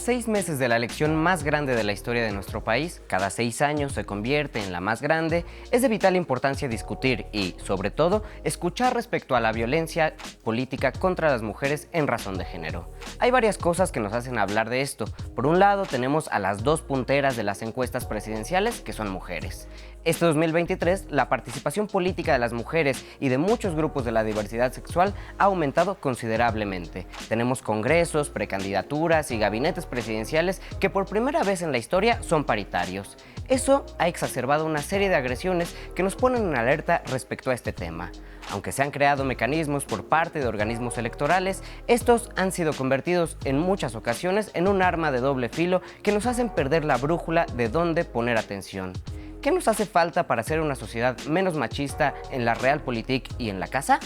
6 meses de la elección más grande de la historia de nuestro país, cada 6 años se convierte en la más grande, es de vital importancia discutir y, sobre todo, escuchar respecto a la violencia política contra las mujeres en razón de género. Hay varias cosas que nos hacen hablar de esto. Por un lado, tenemos a las dos punteras de las encuestas presidenciales, que son mujeres. Este 2023, la participación política de las mujeres y de muchos grupos de la diversidad sexual ha aumentado considerablemente. Tenemos congresos, precandidaturas y gabinetes presidenciales que por primera vez en la historia son paritarios. Eso ha exacerbado una serie de agresiones que nos ponen en alerta respecto a este tema. Aunque se han creado mecanismos por parte de organismos electorales, estos han sido convertidos en muchas ocasiones en un arma de doble filo que nos hacen perder la brújula de dónde poner atención. ¿Qué nos hace falta para ser una sociedad menos machista en la realpolitik y en la casa?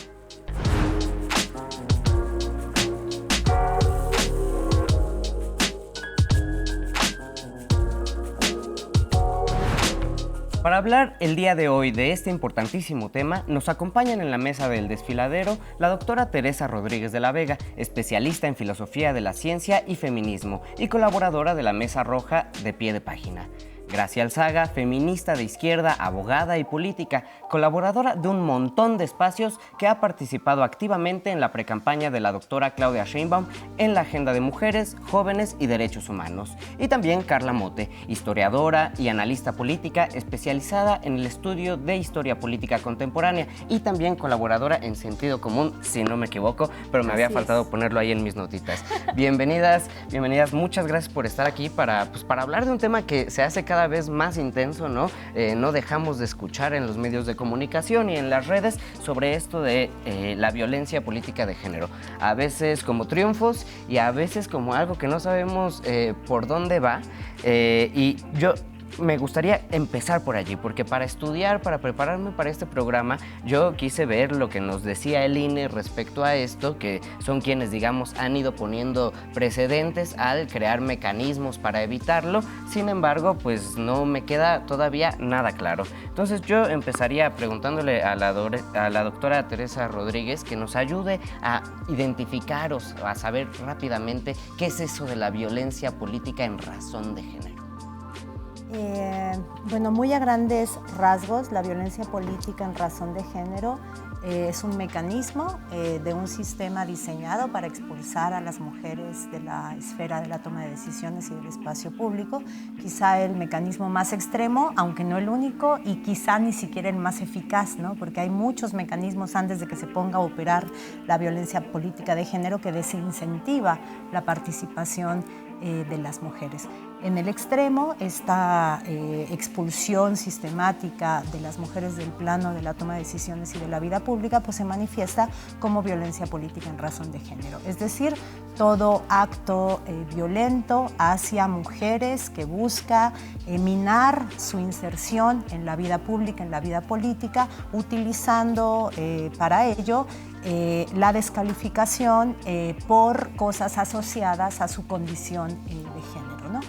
Para hablar el día de hoy de este importantísimo tema, nos acompañan en la mesa del desfiladero la doctora Teresa Rodríguez de la Vega, especialista en filosofía de la ciencia y feminismo y colaboradora de la Mesa Roja de Pie de Página. Gracia Alzaga, feminista de izquierda, abogada y política, colaboradora de un montón de espacios que ha participado activamente en la precampaña de la doctora Claudia Sheinbaum en la agenda de mujeres, jóvenes y derechos humanos. Y también Carla Mote, historiadora y analista política especializada en el estudio de historia política contemporánea y también colaboradora en Sentido Común, si no me equivoco, pero me había faltado ponerlo ahí en mis notitas. Bienvenidas, muchas gracias por estar aquí para hablar de un tema que se hace cada vez más intenso, ¿no? No dejamos de escuchar en los medios de comunicación y en las redes sobre esto de la violencia política de género. A veces como triunfos y a veces como algo que no sabemos por dónde va. Y yo me gustaría empezar por allí, porque para estudiar, para prepararme para este programa, yo quise ver lo que nos decía el INE respecto a esto, que son quienes, digamos, han ido poniendo precedentes al crear mecanismos para evitarlo. Sin embargo, pues no me queda todavía nada claro. Entonces yo empezaría preguntándole a la doctora Teresa Rodríguez que nos ayude a identificar o a saber rápidamente qué es eso de la violencia política en razón de género. Bueno, muy a grandes rasgos, la violencia política en razón de género es un mecanismo de un sistema diseñado para expulsar a las mujeres de la esfera de la toma de decisiones y del espacio público. Quizá el mecanismo más extremo, aunque no el único, y quizá ni siquiera el más eficaz, ¿no? Porque hay muchos mecanismos antes de que se ponga a operar la violencia política de género que desincentiva la participación de las mujeres. En el extremo, esta expulsión sistemática de las mujeres del plano de la toma de decisiones y de la vida pública, pues se manifiesta como violencia política en razón de género. Es decir, todo acto violento hacia mujeres que busca minar su inserción en la vida pública, en la vida política, utilizando para ello la descalificación por cosas asociadas a su condición de género, ¿no?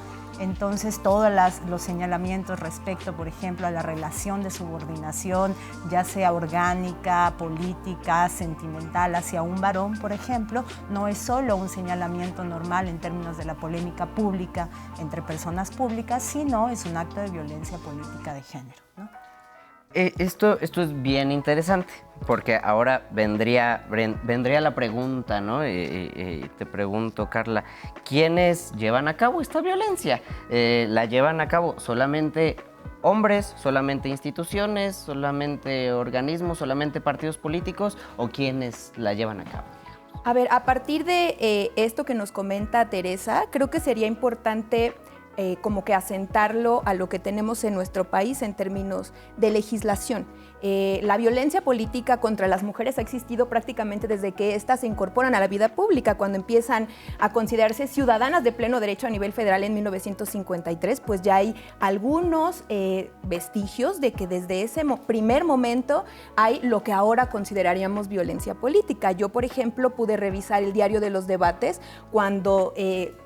Entonces, todos los señalamientos respecto, por ejemplo, a la relación de subordinación, ya sea orgánica, política, sentimental, hacia un varón, por ejemplo, no es solo un señalamiento normal en términos de la polémica pública entre personas públicas, sino es un acto de violencia política de género, ¿no? Esto es bien interesante, porque ahora vendría la pregunta, ¿no? Te pregunto, Carla, ¿quiénes llevan a cabo esta violencia? ¿La llevan a cabo solamente hombres, solamente instituciones, solamente organismos, solamente partidos políticos, o quiénes la llevan a cabo? A ver, a partir de esto que nos comenta Teresa, creo que sería importante como que asentarlo a lo que tenemos en nuestro país en términos de legislación. La violencia política contra las mujeres ha existido prácticamente desde que éstas se incorporan a la vida pública, cuando empiezan a considerarse ciudadanas de pleno derecho a nivel federal en 1953, pues ya hay algunos vestigios de que desde ese primer momento hay lo que ahora consideraríamos violencia política. Yo, por ejemplo, pude revisar el diario de los debates cuando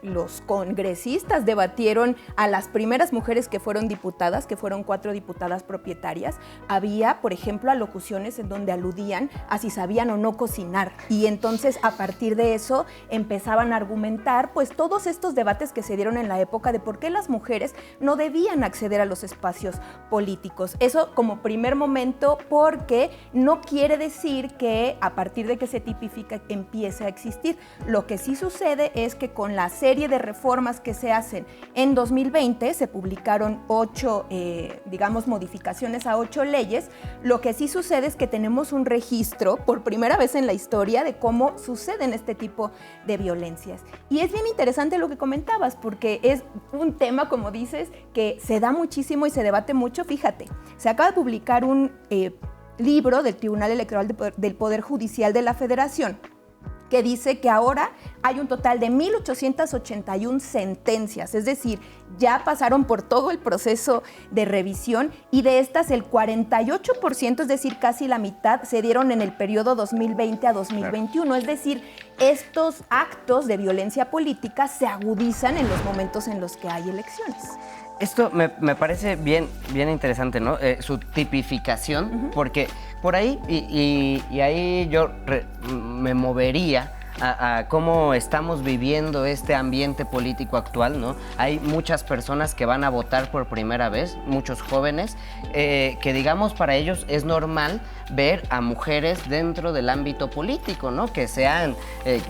los congresistas debatieron eligieron a las primeras mujeres que fueron diputadas, que fueron 4 diputadas propietarias, había, por ejemplo, alocuciones en donde aludían a si sabían o no cocinar. Y entonces, a partir de eso, empezaban a argumentar pues todos estos debates que se dieron en la época de por qué las mujeres no debían acceder a los espacios políticos. Eso como primer momento, porque no quiere decir que a partir de que se tipifica empiece a existir. Lo que sí sucede es que con la serie de reformas que se hacen en 2020, se publicaron 8, modificaciones a 8 leyes. Lo que sí sucede es que tenemos un registro por primera vez en la historia de cómo suceden este tipo de violencias. Y es bien interesante lo que comentabas, porque es un tema, como dices, que se da muchísimo y se debate mucho. Fíjate, se acaba de publicar un libro del Tribunal Electoral del Poder Judicial de la Federación, que dice que ahora hay un total de 1,881 sentencias, es decir, ya pasaron por todo el proceso de revisión, y de estas el 48%, es decir, casi la mitad, se dieron en el periodo 2020 a 2021. Claro. Es decir, estos actos de violencia política se agudizan en los momentos en los que hay elecciones. Esto me parece bien interesante, ¿no? Su tipificación, porque por ahí, y ahí yo me movería a cómo estamos viviendo este ambiente político actual, ¿no? Hay muchas personas que van a votar por primera vez, muchos jóvenes, que digamos para ellos es normal ver a mujeres dentro del ámbito político, ¿no? Que sean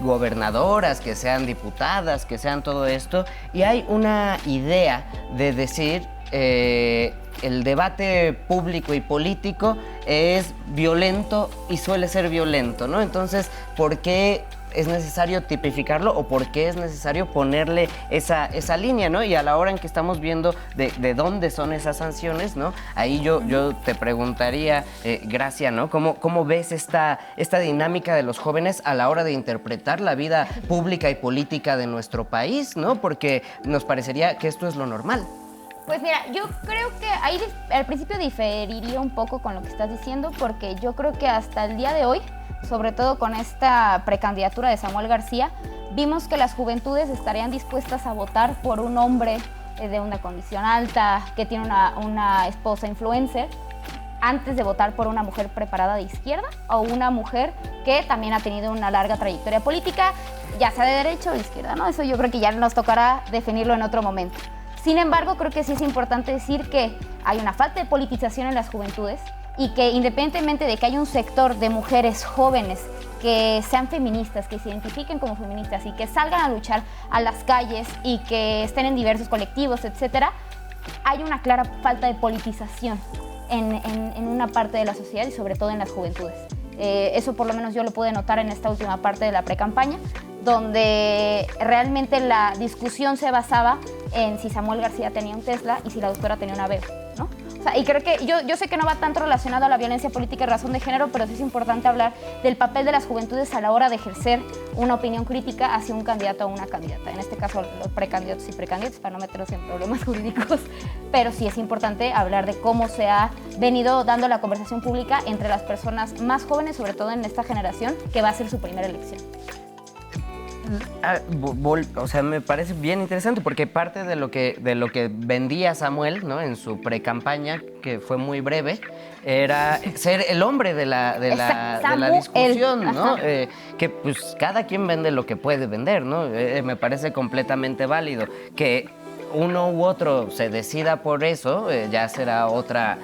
gobernadoras, que sean diputadas, que sean todo esto, y hay una idea de decir el debate público y político es violento y suele ser violento, ¿no? Entonces, ¿por qué es necesario tipificarlo o por qué es necesario ponerle esa línea, ¿no? Y a la hora en que estamos viendo de dónde son esas sanciones, ¿no? Ahí yo te preguntaría, Gracia, ¿no? ¿Cómo ves esta dinámica de los jóvenes a la hora de interpretar la vida pública y política de nuestro país, ¿no? Porque nos parecería que esto es lo normal. Pues mira, yo creo que ahí al principio diferiría un poco con lo que estás diciendo, porque yo creo que hasta el día de hoy, sobre todo con esta precandidatura de Samuel García, vimos que las juventudes estarían dispuestas a votar por un hombre de una condición alta, que tiene una esposa influencer, antes de votar por una mujer preparada de izquierda o una mujer que también ha tenido una larga trayectoria política, ya sea de derecha o de izquierda, ¿no? Eso yo creo que ya nos tocará definirlo en otro momento. Sin embargo, creo que sí es importante decir que hay una falta de politización en las juventudes y que independientemente de que haya un sector de mujeres jóvenes que sean feministas, que se identifiquen como feministas y que salgan a luchar a las calles y que estén en diversos colectivos, etcétera, hay una clara falta de politización en una parte de la sociedad y sobre todo en las juventudes. Eso por lo menos yo lo pude notar en esta última parte de la precampaña, donde realmente la discusión se basaba en si Samuel García tenía un Tesla y si la doctora tenía una Bebo, ¿no? O sea, y creo que yo sé que no va tanto relacionado a la violencia política y razón de género, pero sí es importante hablar del papel de las juventudes a la hora de ejercer una opinión crítica hacia un candidato o una candidata. En este caso, los precandidatos y precandidatas, para no meternos en problemas jurídicos, pero sí es importante hablar de cómo se ha venido dando la conversación pública entre las personas más jóvenes, sobre todo en esta generación, que va a ser su primera elección. O sea, me parece bien interesante porque parte de lo que vendía Samuel, ¿no? En su precampaña, que fue muy breve, era ser el hombre de la discusión, ¿no? Que pues cada quien vende lo que puede vender, ¿no? Me parece completamente válido. Que uno u otro se decida por eso, ya será otra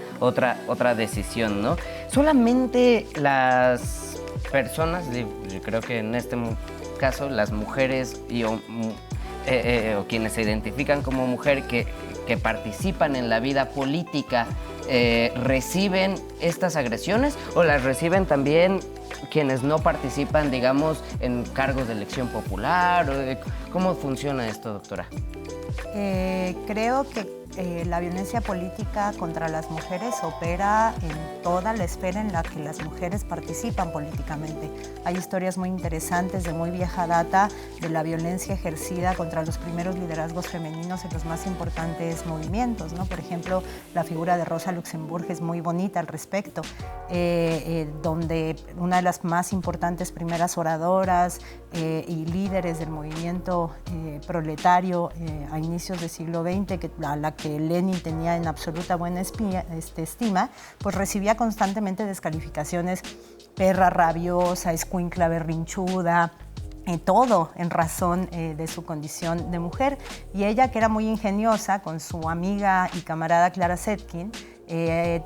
decisión, ¿no? Solamente las personas, yo creo que en este caso las mujeres o quienes se identifican como mujer que participan en la vida política reciben estas agresiones, o las reciben también quienes no participan, digamos, en cargos de elección popular. ¿Cómo funciona esto, doctora? Creo que la violencia política contra las mujeres opera en toda la esfera en la que las mujeres participan políticamente. Hay historias muy interesantes de muy vieja data de la violencia ejercida contra los primeros liderazgos femeninos en los más importantes movimientos, ¿no? Por ejemplo, la figura de Rosa Luxemburg es muy bonita al respecto, donde una de las más importantes primeras oradoras y líderes del movimiento proletario a inicios del siglo XX, a la que Lenin tenía en absoluta buena estima, pues recibía constantemente descalificaciones: perra rabiosa, escuincla berrinchuda, todo en razón de su condición de mujer. Y ella, que era muy ingeniosa, con su amiga y camarada Clara Zetkin,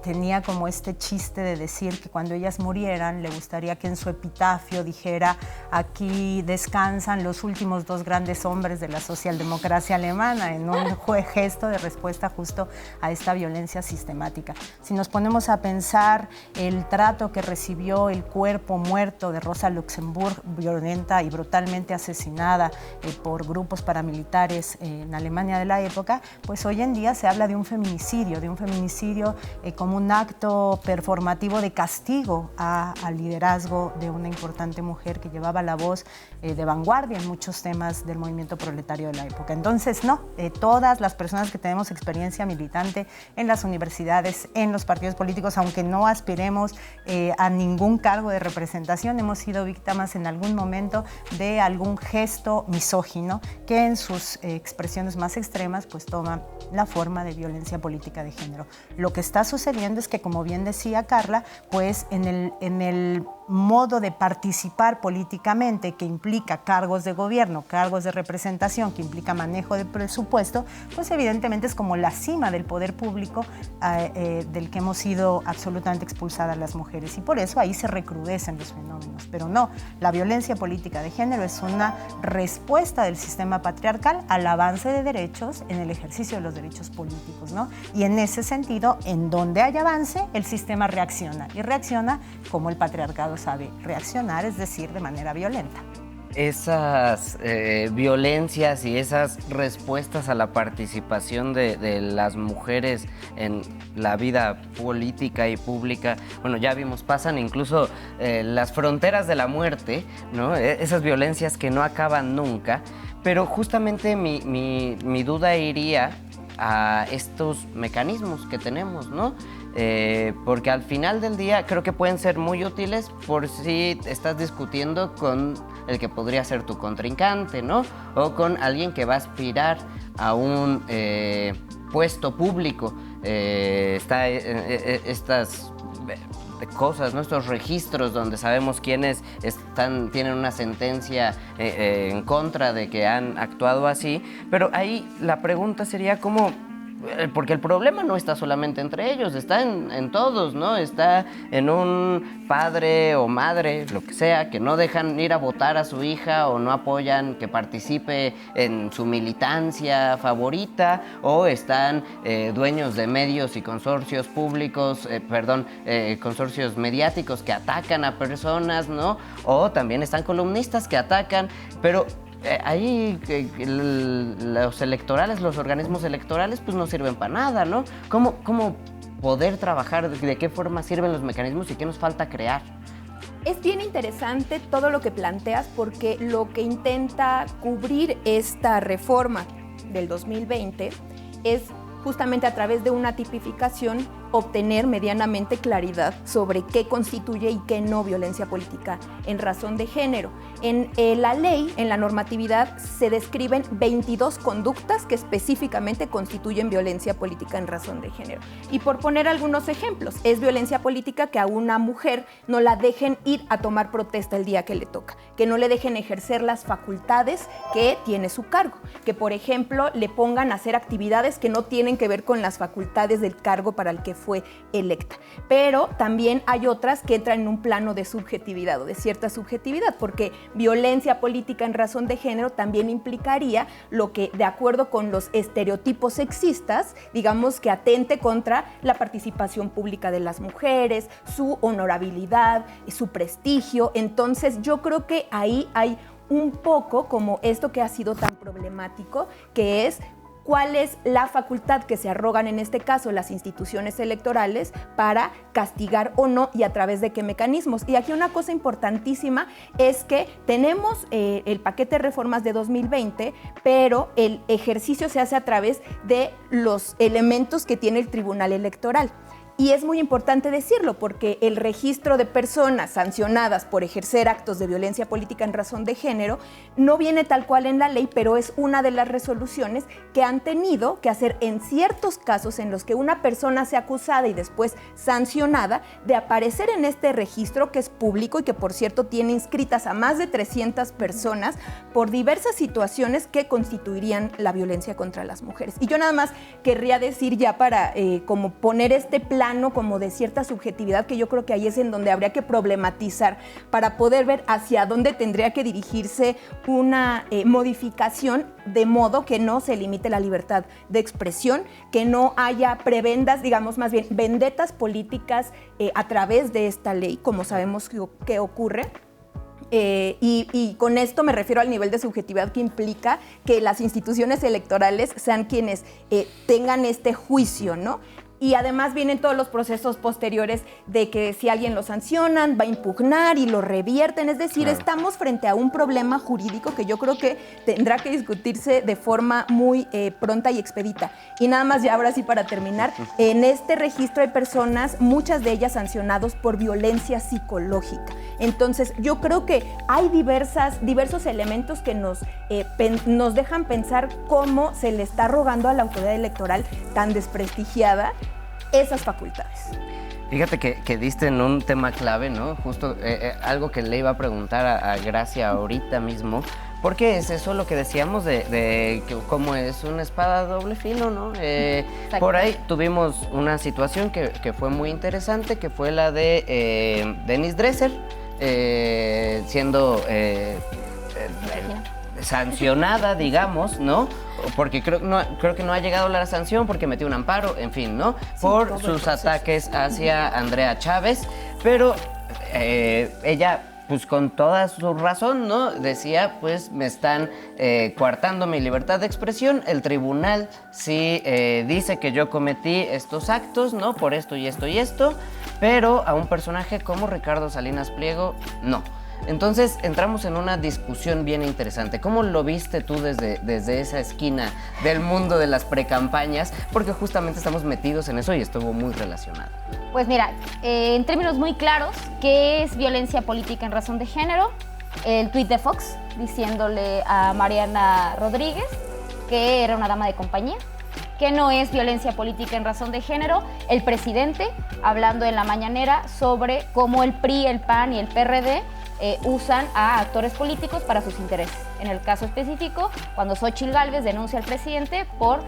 tenía como este chiste de decir que cuando ellas murieran le gustaría que en su epitafio dijera: aquí descansan los últimos dos grandes hombres de la socialdemocracia alemana, en un gesto de respuesta justo a esta violencia sistemática. Si nos ponemos a pensar el trato que recibió el cuerpo muerto de Rosa Luxemburg, violenta y brutalmente asesinada por grupos paramilitares en Alemania de la época, pues hoy en día se habla de un feminicidio como un acto performativo de castigo al liderazgo de una importante mujer que llevaba la voz de vanguardia en muchos temas del movimiento proletario de la época. Entonces, no, todas las personas que tenemos experiencia militante en las universidades, en los partidos políticos, aunque no aspiremos a ningún cargo de representación, hemos sido víctimas en algún momento de algún gesto misógino que en sus expresiones más extremas pues toma la forma de violencia política de género. Lo que está sucediendo es que, como bien decía Carla, pues en el modo de participar políticamente, que implica cargos de gobierno, cargos de representación, que implica manejo de presupuesto, pues evidentemente es como la cima del poder público del que hemos sido absolutamente expulsadas las mujeres, y por eso ahí se recrudecen los fenómenos. Pero no, la violencia política de género es una respuesta del sistema patriarcal al avance de derechos en el ejercicio de los derechos políticos, ¿no? Y en ese sentido, en donde hay avance, el sistema reacciona, y reacciona como el patriarcado sabe reaccionar, es decir, de manera violenta. Esas violencias y esas respuestas a la participación de las mujeres en la vida política y pública, bueno, ya vimos, pasan incluso las fronteras de la muerte, ¿no? Esas violencias que no acaban nunca, pero justamente mi duda iría a estos mecanismos que tenemos, ¿no? Porque al final del día creo que pueden ser muy útiles por si estás discutiendo con el que podría ser tu contrincante, ¿no? O con alguien que va a aspirar a un puesto público. Estas cosas, ¿no? Estos registros donde sabemos quiénes tienen una sentencia en contra de que han actuado así, pero ahí la pregunta sería cómo, porque el problema no está solamente entre ellos, está en todos, ¿no? Está en un padre o madre, lo que sea, que no dejan ir a votar a su hija o no apoyan que participe en su militancia favorita, o están dueños de medios y consorcios públicos, consorcios mediáticos que atacan a personas, ¿no? O también están columnistas que atacan, pero ahí los electorales, los organismos electorales, pues no sirven para nada, ¿no? ¿Cómo poder trabajar? ¿De qué forma sirven los mecanismos y qué nos falta crear? Es bien interesante todo lo que planteas, porque lo que intenta cubrir esta reforma del 2020 es justamente a través de una tipificación obtener medianamente claridad sobre qué constituye y qué no violencia política en razón de género. En la ley, en la normatividad, se describen 22 conductas que específicamente constituyen violencia política en razón de género. Y por poner algunos ejemplos, es violencia política que a una mujer no la dejen ir a tomar protesta el día que le toca, que no le dejen ejercer las facultades que tiene su cargo, que por ejemplo le pongan a hacer actividades que no tienen que ver con las facultades del cargo para el que fue electa. Pero también hay otras que entran en un plano de subjetividad o de cierta subjetividad, porque violencia política en razón de género también implicaría lo que, de acuerdo con los estereotipos sexistas, digamos que atente contra la participación pública de las mujeres, su honorabilidad, su prestigio. Entonces yo creo que ahí hay un poco como esto que ha sido tan problemático, que es cuál es la facultad que se arrogan en este caso las instituciones electorales para castigar o no y a través de qué mecanismos. Y aquí una cosa importantísima es que tenemos el paquete de reformas de 2020, pero el ejercicio se hace a través de los elementos que tiene el Tribunal Electoral. Y es muy importante decirlo porque el registro de personas sancionadas por ejercer actos de violencia política en razón de género no viene tal cual en la ley, pero es una de las resoluciones que han tenido que hacer en ciertos casos en los que una persona sea acusada y después sancionada de aparecer en este registro que es público y que por cierto tiene inscritas a más de 300 personas por diversas situaciones que constituirían la violencia contra las mujeres. Y yo nada más querría decir ya para como poner este plano como de cierta subjetividad, que yo creo que ahí es en donde habría que problematizar para poder ver hacia dónde tendría que dirigirse una modificación de modo que no se limite la libertad de expresión, que no haya prebendas, digamos más bien vendetas políticas a través de esta ley, como sabemos que ocurre. Y con esto me refiero al nivel de subjetividad que implica que las instituciones electorales sean quienes tengan este juicio, ¿no? Y además vienen todos los procesos posteriores de que si alguien lo sancionan, va a impugnar y lo revierten. Es decir, claro, estamos frente a un problema jurídico que yo creo que tendrá que discutirse de forma muy pronta y expedita. Y nada más ya ahora sí para terminar, en este registro hay personas, muchas de ellas sancionados por violencia psicológica. Entonces yo creo que hay diversos elementos que nos dejan pensar cómo se le está rogando a la autoridad electoral tan desprestigiada esas facultades. Fíjate que diste en un tema clave, ¿no? Justo algo que le iba a preguntar a Gracia ahorita mismo, porque es eso lo que decíamos de que cómo es una espada de doble filo, ¿no? Por ahí tuvimos una situación que fue muy interesante, que fue la de Denise Dresser, siendo sancionada, digamos, ¿no? Porque creo que no ha llegado la sanción porque metió un amparo, en fin, ¿no? Por sus ataques hacia Andrea Chávez, pero ella, pues con toda su razón, ¿no? Decía, pues me están coartando mi libertad de expresión, el tribunal sí dice que yo cometí estos actos, ¿no? Por esto y esto y esto, pero a un personaje como Ricardo Salinas Pliego, no. Entonces entramos en una discusión bien interesante. ¿Cómo lo viste tú desde esa esquina del mundo de las precampañas? Porque justamente estamos metidos en eso y estuvo muy relacionado. Pues mira, en términos muy claros, ¿qué es violencia política en razón de género? El tuit de Fox diciéndole a Mariana Rodríguez que era una dama de compañía. Que no es violencia política en razón de género, el presidente hablando en la mañanera sobre cómo el PRI, el PAN y el PRD usan a actores políticos para sus intereses. En el caso específico, cuando Xóchitl Gálvez denuncia al presidente por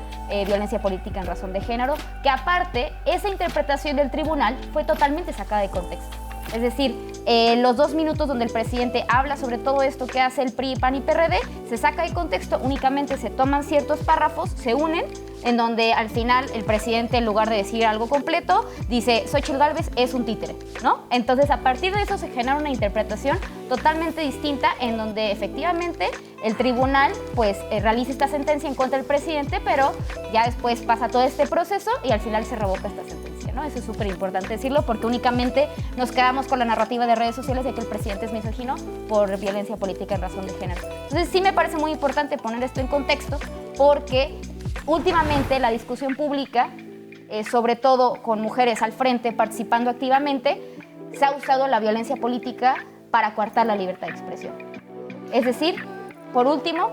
violencia política en razón de género, que aparte, esa interpretación del tribunal fue totalmente sacada de contexto. Es decir, los 2 minutos donde el presidente habla sobre todo esto que hace el PRI, PAN y PRD, se saca de contexto, únicamente se toman ciertos párrafos, se unen, en donde al final el presidente, en lugar de decir algo completo, dice Xóchitl Gálvez es un títere, ¿no? Entonces, a partir de eso se genera una interpretación totalmente distinta en donde efectivamente el tribunal pues realiza esta sentencia en contra del presidente, pero ya después pasa todo este proceso y al final se revoca esta sentencia, ¿no? Eso es súper importante decirlo porque únicamente nos quedamos con la narrativa de redes sociales de que el presidente es misógino por violencia política en razón de género. Entonces sí me parece muy importante poner esto en contexto porque últimamente la discusión pública, sobre todo con mujeres al frente participando activamente, se ha usado la violencia política para coartar la libertad de expresión. Es decir, por último,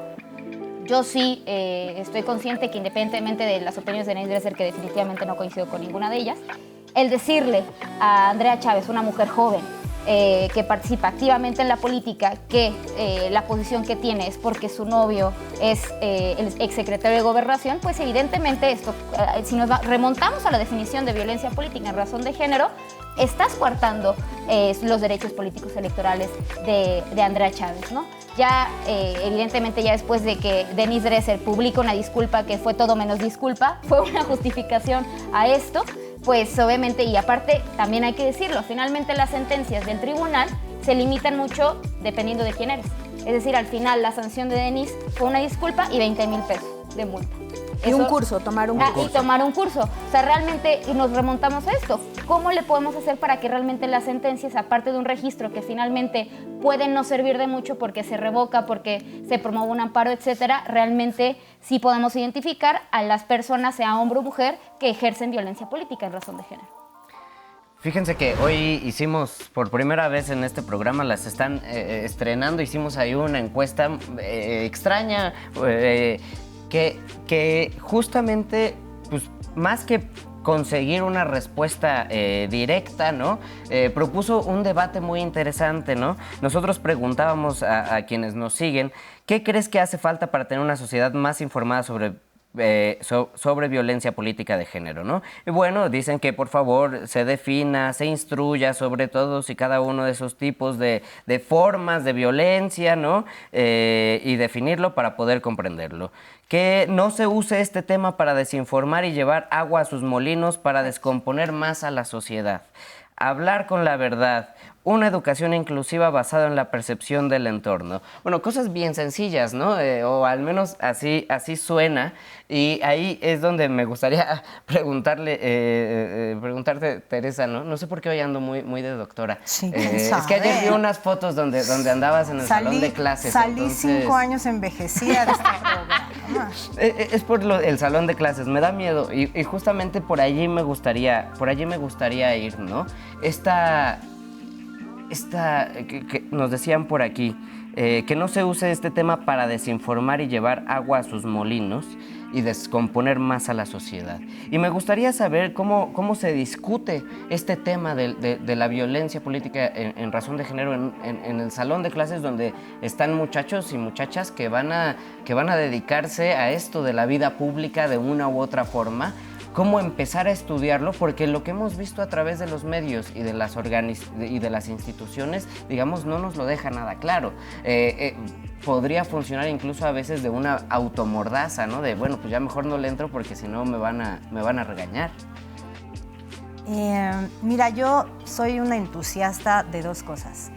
yo sí estoy consciente que independientemente de las opiniones de Denise Dresser, que definitivamente no coincido con ninguna de ellas, el decirle a Andrea Chávez, una mujer joven, que participa activamente en la política, que la posición que tiene es porque su novio es el exsecretario de Gobernación, pues evidentemente esto, si nos remontamos a la definición de violencia política en razón de género, estás coartando los derechos políticos electorales de Andrea Chávez, ¿no? Ya, evidentemente, ya después de que Denise Dresser publica una disculpa que fue todo menos disculpa, fue una justificación a esto, pues obviamente, y aparte también hay que decirlo, finalmente las sentencias del tribunal se limitan mucho dependiendo de quién eres. Es decir, al final la sanción de Denise fue una disculpa y 20,000 pesos. de multa. Y un curso, tomar un curso. Y tomar un curso. O sea, realmente nos remontamos a esto. ¿Cómo le podemos hacer para que realmente las sentencias, aparte de un registro que finalmente pueden no servir de mucho porque se revoca, porque se promueve un amparo, etcétera, realmente sí podamos identificar a las personas, sea hombre o mujer, que ejercen violencia política en razón de género? Fíjense que hoy hicimos, por primera vez en este programa, las están estrenando, hicimos ahí una encuesta extraña, que justamente, pues, más que conseguir una respuesta directa, ¿no? Propuso un debate muy interesante, ¿no? Nosotros preguntábamos a quienes nos siguen, ¿qué crees que hace falta para tener una sociedad más informada sobre violencia política de género, ¿no? Y bueno, dicen que por favor se defina, se instruya sobre todos y cada uno de esos tipos de formas de violencia, ¿no? Y definirlo para poder comprenderlo. Que no se use este tema para desinformar y llevar agua a sus molinos para descomponer más a la sociedad. Hablar con la verdad, una educación inclusiva basada en la percepción del entorno. Bueno, cosas bien sencillas, ¿no? O al menos así suena. Y ahí es donde me gustaría preguntarte, Teresa, ¿no? No sé por qué hoy ando muy de doctora. Sí, es que ayer vi unas fotos donde andabas en el salón de clases. Salí 5 años envejecida de este programa. Es por el salón de clases, me da miedo. Y justamente por allí me gustaría ir, ¿no? Que nos decían por aquí, que no se use este tema para desinformar y llevar agua a sus molinos y descomponer más a la sociedad. Y me gustaría saber cómo se discute este tema de la violencia política en razón de género en el salón de clases, donde están muchachos y muchachas que van a dedicarse a esto de la vida pública de una u otra forma. Cómo empezar a estudiarlo, porque lo que hemos visto a través de los medios y de las instituciones, digamos, no nos lo deja nada claro. Podría funcionar incluso a veces de una automordaza, ¿no? De, bueno, pues ya mejor no le entro porque si no me van a regañar. Mira, yo soy una entusiasta de dos cosas,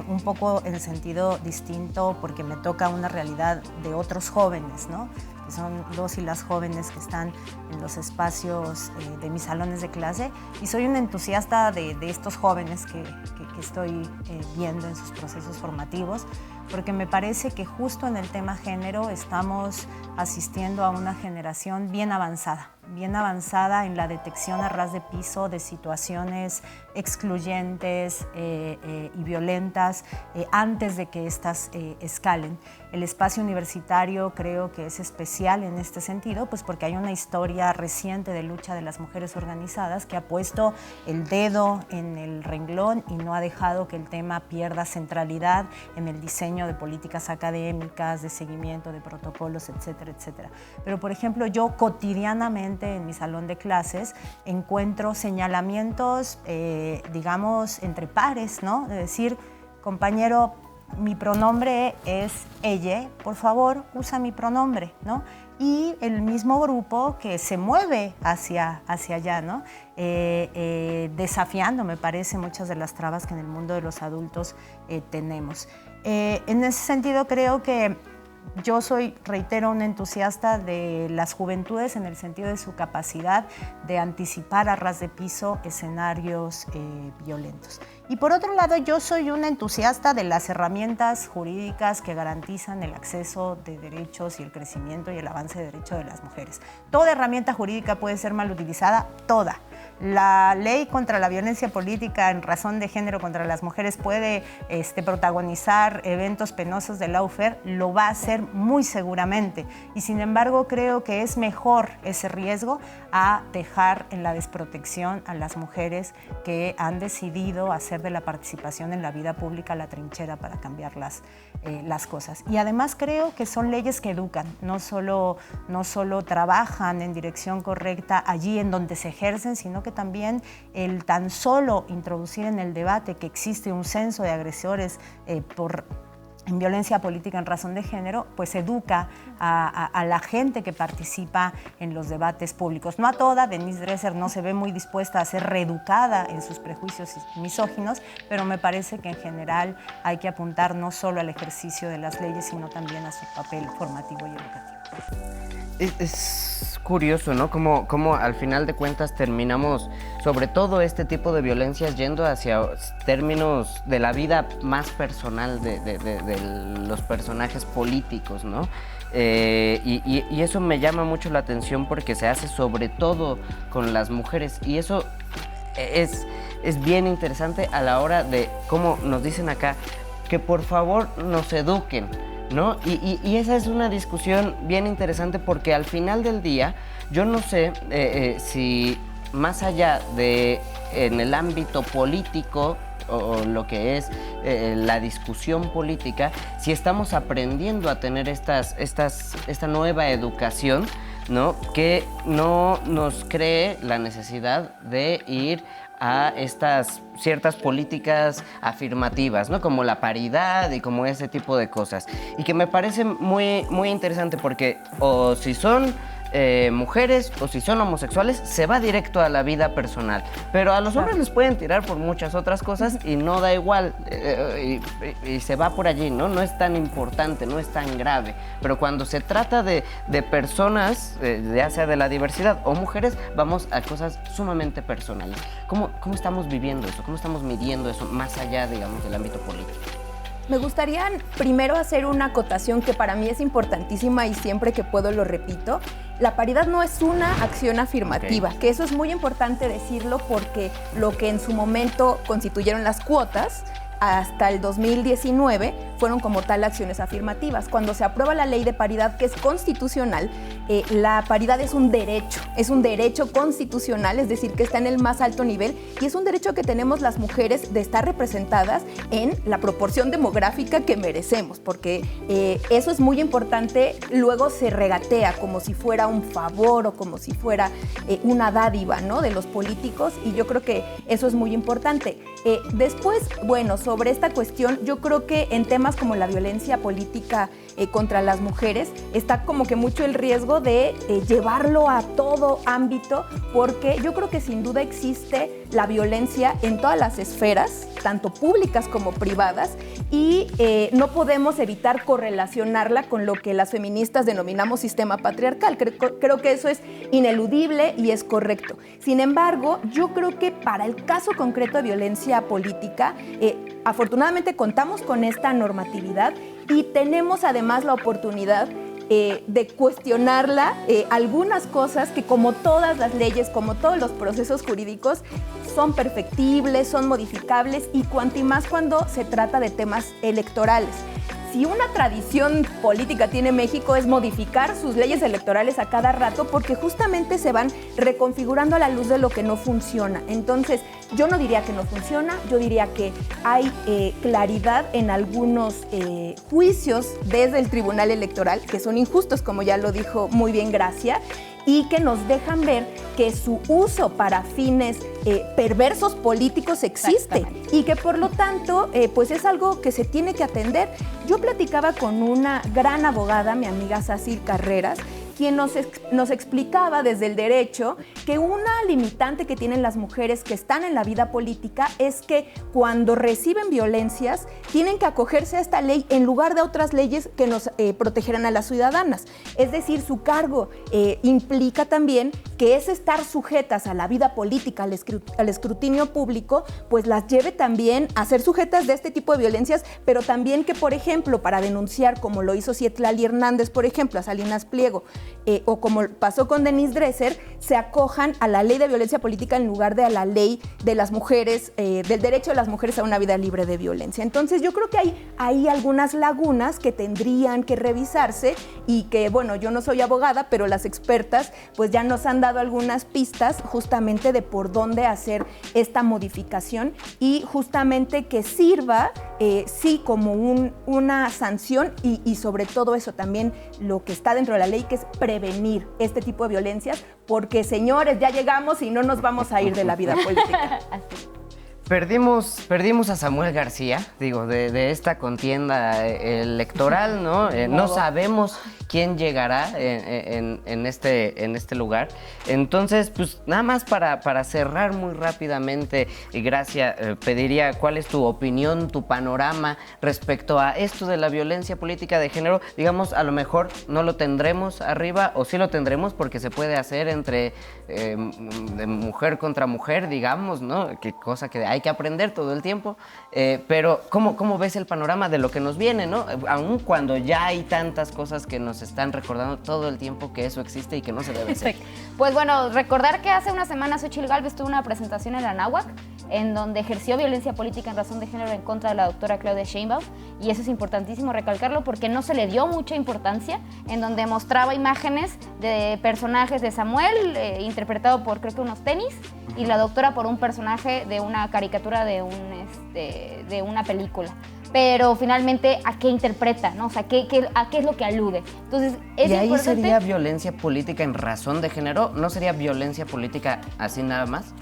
un poco en sentido distinto porque me toca una realidad de otros jóvenes, ¿no? Que son los y las jóvenes que están en los espacios de mis salones de clase, y soy una entusiasta de estos jóvenes que estoy viendo en sus procesos formativos, porque me parece que justo en el tema género estamos asistiendo a una generación bien avanzada en la detección a ras de piso de situaciones excluyentes y violentas antes de que éstas escalen. El espacio universitario creo que es especial en este sentido, pues porque hay una historia reciente de lucha de las mujeres organizadas que ha puesto el dedo en el renglón y no ha dejado que el tema pierda centralidad en el diseño de políticas académicas, de seguimiento de protocolos, etcétera, etcétera. Pero, por ejemplo, yo cotidianamente en mi salón de clases encuentro señalamientos, digamos, entre pares, ¿no? De decir, compañero, mi pronombre es ella, por favor, usa mi pronombre, ¿no? Y el mismo grupo que se mueve hacia allá, ¿no? Desafiando, me parece, muchas de las trabas que en el mundo de los adultos tenemos. En ese sentido, creo que yo soy, reitero, una entusiasta de las juventudes en el sentido de su capacidad de anticipar a ras de piso escenarios violentos. Y por otro lado, yo soy una entusiasta de las herramientas jurídicas que garantizan el acceso de derechos y el crecimiento y el avance de derechos de las mujeres. Toda herramienta jurídica puede ser mal utilizada, toda. La ley contra la violencia política en razón de género contra las mujeres puede protagonizar eventos penosos de lawfare, lo va a hacer muy seguramente. Y sin embargo, creo que es mejor ese riesgo a dejar en la desprotección a las mujeres que han decidido hacer de la participación en la vida pública la trinchera para cambiar las cosas. Y además creo que son leyes que educan, no solo trabajan en dirección correcta allí en donde se ejercen, sino que también el tan solo introducir en el debate que existe un censo de agresores en violencia política en razón de género, pues educa a la gente que participa en los debates públicos. No a toda, Denise Dresser no se ve muy dispuesta a ser reeducada en sus prejuicios misóginos, pero me parece que en general hay que apuntar no solo al ejercicio de las leyes, sino también a su papel formativo y educativo. Es curioso, ¿no? Como al final de cuentas terminamos, sobre todo este tipo de violencias, yendo hacia términos de la vida más personal de los personajes políticos, ¿no? Y eso me llama mucho la atención porque se hace sobre todo con las mujeres, y eso es bien interesante a la hora de, como nos dicen acá, que por favor nos eduquen, ¿no? Y esa es una discusión bien interesante porque al final del día yo no sé si más allá de en el ámbito político o lo que es la discusión política, si estamos aprendiendo a tener esta nueva educación, ¿no? Que no nos cree la necesidad de ir a estas ciertas políticas afirmativas, ¿no? Como la paridad y como ese tipo de cosas. Y que me parece muy, muy interesante porque o si son mujeres o si son homosexuales, se va directo a la vida personal. Pero a los hombres les pueden tirar por muchas otras cosas y no da igual, y se va por allí, ¿no? No es tan importante, no es tan grave. Pero cuando se trata de personas, ya sea de la diversidad o mujeres, vamos a cosas sumamente personales. ¿Cómo estamos viviendo eso? ¿Cómo estamos midiendo eso más allá, digamos, del ámbito político? Me gustaría primero hacer una acotación que para mí es importantísima y siempre que puedo lo repito. La paridad no es una acción afirmativa, que eso es muy importante decirlo porque lo que en su momento constituyeron las cuotas hasta el 2019 fueron como tal acciones afirmativas. Cuando se aprueba la ley de paridad, que es constitucional, la paridad es un derecho constitucional, es decir, que está en el más alto nivel y es un derecho que tenemos las mujeres de estar representadas en la proporción demográfica que merecemos, porque eso es muy importante. Luego se regatea como si fuera un favor o como si fuera una dádiva, ¿no?, de los políticos, y yo creo que eso es muy importante. Después, bueno, sobre esta cuestión, yo creo que en temas como la violencia política contra las mujeres, está como que mucho el riesgo de llevarlo a todo ámbito, porque yo creo que sin duda existe la violencia en todas las esferas, tanto públicas como privadas, y no podemos evitar correlacionarla con lo que las feministas denominamos sistema patriarcal. Creo que eso es ineludible y es correcto. Sin embargo, yo creo que para el caso concreto de violencia política, afortunadamente contamos con esta normatividad y tenemos además la oportunidad de cuestionarla, algunas cosas que, como todas las leyes, como todos los procesos jurídicos, son perfectibles, son modificables, y cuanto y más cuando se trata de temas electorales. Si una tradición política tiene México es modificar sus leyes electorales a cada rato, porque justamente se van reconfigurando a la luz de lo que no funciona. Entonces, yo no diría que no funciona, yo diría que hay claridad en algunos juicios desde el Tribunal Electoral que son injustos, como ya lo dijo muy bien Gracia, y que nos dejan ver que su uso para fines perversos políticos existe y que por lo tanto pues es algo que se tiene que atender. Yo platicaba con una gran abogada, mi amiga Sacil Carreras, quien nos explicaba desde el derecho que una limitante que tienen las mujeres que están en la vida política es que cuando reciben violencias tienen que acogerse a esta ley en lugar de otras leyes que nos protegerán a las ciudadanas. Es decir, su cargo implica también que es estar sujetas a la vida política, al escrutinio público, pues las lleve también a ser sujetas de este tipo de violencias, pero también que, por ejemplo, para denunciar, como lo hizo Citlali Hernández, por ejemplo, a Salinas Pliego, o como pasó con Denise Dresser, se acojan a la ley de violencia política en lugar de a la ley de las mujeres, del derecho de las mujeres a una vida libre de violencia. Entonces yo creo que hay algunas lagunas que tendrían que revisarse y que, bueno, yo no soy abogada, pero las expertas pues ya nos han dado algunas pistas justamente de por dónde hacer esta modificación y justamente que sirva, sí, como una sanción y sobre todo eso también lo que está dentro de la ley, que es prevenir este tipo de violencias, porque, señores, ya llegamos y no nos vamos a ir de la vida política. Perdimos a Samuel García, digo, de esta contienda electoral, ¿no? No sabemos quién llegará en este lugar. Entonces, pues nada más para cerrar muy rápidamente, y Gracia, pediría cuál es tu opinión, tu panorama respecto a esto de la violencia política de género. Digamos, a lo mejor no lo tendremos arriba, o sí lo tendremos porque se puede hacer entre de mujer contra mujer, digamos, ¿no? Que cosa que hay que aprender todo el tiempo. Pero, ¿cómo ves el panorama de lo que nos viene, ¿no? Aun cuando ya hay tantas cosas que nos están recordando todo el tiempo que eso existe y que no se debe hacer. Pues bueno, recordar que hace unas semanas Xochitl Gálvez tuvo una presentación en la Anáhuac en donde ejerció violencia política en razón de género en contra de la doctora Claudia Sheinbaum, y eso es importantísimo recalcarlo porque no se le dio mucha importancia, en donde mostraba imágenes de personajes de Samuel, interpretado por creo que unos tenis, y la doctora por un personaje de una caricatura de una película. Pero finalmente, ¿a qué interpreta? ¿No? O sea, ¿a qué es lo que alude? Entonces, es ¿Y ahí importante... sería violencia política en razón de género? ¿No sería violencia política así nada más?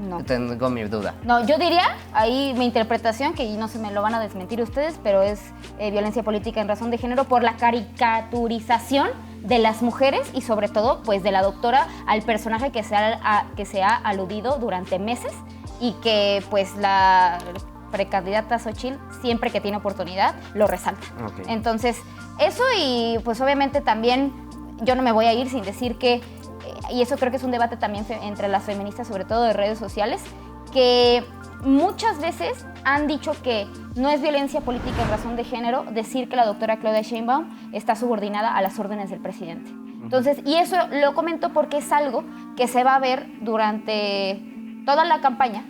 No. Tengo mi duda. No, yo diría, ahí mi interpretación, que no se me lo van a desmentir ustedes, pero es violencia política en razón de género por la caricaturización de las mujeres y sobre todo pues de la doctora al personaje que se ha aludido durante meses y que pues la precandidata Xochitl siempre que tiene oportunidad lo resalta. Okay. Entonces eso, y pues obviamente también yo no me voy a ir sin decir que, y eso creo que es un debate también entre las feministas, sobre todo de redes sociales, que muchas veces han dicho que no es violencia política en razón de género decir que la doctora Claudia Sheinbaum está subordinada a las órdenes del presidente. Entonces, y eso lo comento porque es algo que se va a ver durante toda la campaña,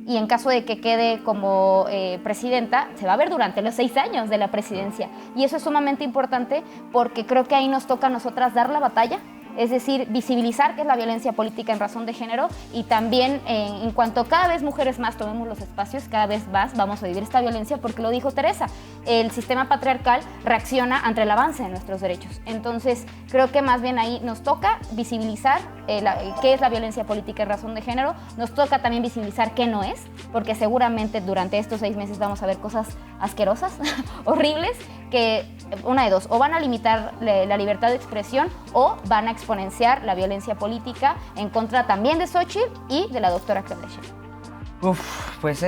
y en caso de que quede como presidenta, se va a ver durante los 6 años de la presidencia. Y eso es sumamente importante porque creo que ahí nos toca a nosotras dar la batalla, es decir, visibilizar qué es la violencia política en razón de género, y también en cuanto cada vez mujeres más tomemos los espacios, cada vez más vamos a vivir esta violencia, porque lo dijo Teresa, el sistema patriarcal reacciona ante el avance de nuestros derechos. Entonces, creo que más bien ahí nos toca visibilizar qué es la violencia política en razón de género, nos toca también visibilizar qué no es, porque seguramente durante estos 6 meses vamos a ver cosas asquerosas, horribles, que una de dos, o van a limitar la libertad de expresión o van a exponenciar la violencia política en contra también de Xochitl y de la doctora Claudia Sheinbaum. Pues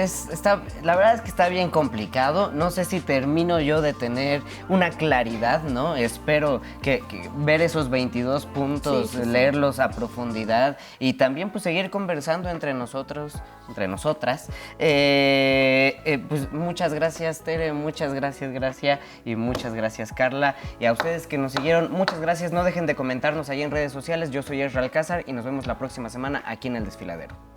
la verdad es que está bien complicado. No sé si termino yo de tener una claridad, ¿no? Espero que ver esos 22 puntos, sí. Leerlos a profundidad y también pues seguir conversando entre nosotros, entre nosotras. Pues muchas gracias, Tere, muchas gracias, Gracia, y muchas gracias, Carla. Y a ustedes que nos siguieron, muchas gracias. No dejen de comentarnos ahí en redes sociales. Yo soy Ezra Alcázar y nos vemos la próxima semana aquí en El Desfiladero.